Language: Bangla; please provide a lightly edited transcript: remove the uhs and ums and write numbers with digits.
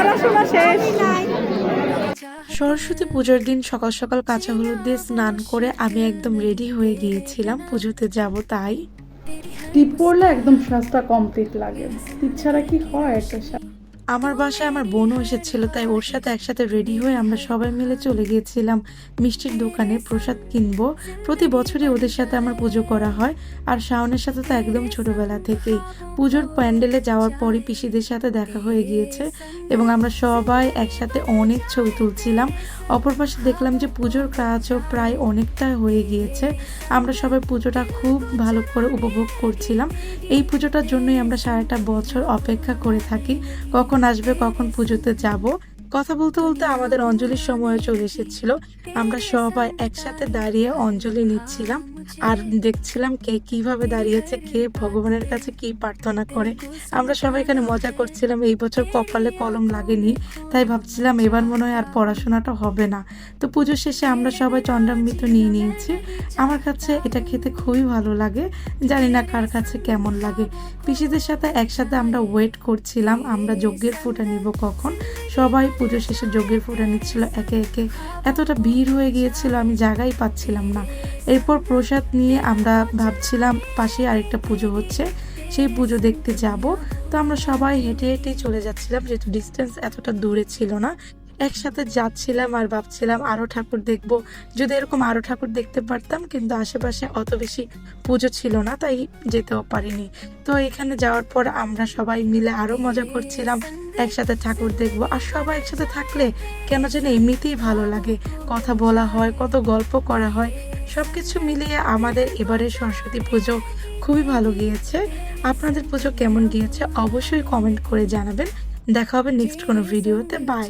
পড়াশোনা শেষ। সরস্বতী পুজোর দিন সকাল সকাল কাঁচা হলুদ দিয়ে স্নান করে আমি একদম রেডি হয়ে গিয়েছিলাম পুজোতে যাব তাই। টিপ পড়লে একদম সাজটা কমপ্লিট লাগে, টিপ ছাড়া কি হয় একটা আমার বাসায় আমার বোনও এসেছিল, তাই ওর সাথে একসাথে রেডি হয়ে আমরা সবাই মিলে চলে গিয়েছিলাম মিষ্টির দোকানে প্রসাদ কিনবো। প্রতি বছরই ওদের সাথে আমার পুজো করা হয়, আর শাওনের সাথে তো একদম ছোটবেলা থেকেই। পুজোর প্যান্ডেলে যাওয়ার পরই পিসিদের সাথে দেখা হয়ে গিয়েছে এবং আমরা সবাই একসাথে অনেক ছবি তুলছিলাম। অপর পাশে দেখলাম যে পুজোর কাজও প্রায় অনেকটা হয়ে গিয়েছে। আমরা সবাই পুজোটা খুব ভালো করে উপভোগ করছিলাম। এই পুজোটার জন্যই আমরা সারাটা বছর অপেক্ষা করে থাকি কখন আসবে, কখন পুজোতে যাব। কথা বলতে বলতে আমাদের অঞ্জলির সময় চলে এসেছিল। আমরা সবাই একসাথে দাঁড়িয়ে অঞ্জলি নিচ্ছিলাম আর দেখছিলাম কে কিভাবে দাঁড়িয়েছে, কে ভগবানের কাছে কি প্রার্থনা করে। আমরা সবাই এখানে মজা করছিলাম। এই বছর কপালে কলম লাগেনি, তাই ভাবছিলাম এবার মনে হয় আর পড়াশোনাটা হবে না। তো পুজো শেষে আমরা সবাই চন্দ্রামৃত নিয়ে নিয়েছি। আমার কাছে এটা খেতে খুবই ভালো লাগে, জানি না কার কাছে কেমন লাগে। পিসিদের সাথে একসাথে আমরা ওয়েট করছিলাম আমরা যজ্ঞের ফোঁটা নিব কখন। সবাই পুজো শেষে যজ্ঞের ফোঁটা নিচ্ছিল একে একে। এতটা ভিড় হয়ে গিয়েছিল আমি জায়গাই পাচ্ছিলাম না। এরপর প্রসাদ নিয়ে আমরা ভাবছিলাম পাশে আরেকটা পুজো হচ্ছে, সেই পুজো দেখতে যাব। তো আমরা সবাই হেঁটে হেঁটেই চলে যাচ্ছিলাম, যেহেতু ডিস্টেন্স এতটা দূরে ছিল না। একসাথে যাচ্ছিলাম আর ভাবছিলাম আরো ঠাকুর দেখব, যদি এরকম আরো ঠাকুর দেখতে পারতাম, কিন্তু আশেপাশে অত বেশি পুজো ছিল না, তাই যেতেও পারিনি। তো এখানে যাওয়ার পর আমরা সবাই মিলে আরো মজা করছিলাম, একসাথে ঠাকুর দেখবো। আর সবাই একসাথে থাকলে কেন যেন এমনিতেই ভালো লাগে, কথা বলা হয়, কত গল্প করা হয়। সবকিছু মিলিয়ে আমাদের এবারে সরস্বতী পুজো খুবই ভালো গিয়েছে। আপনাদের পুজো কেমন গিয়েছে অবশ্যই কমেন্ট করে জানাবেন। দেখা হবে নেক্সট কোনো ভিডিওতে। বাই।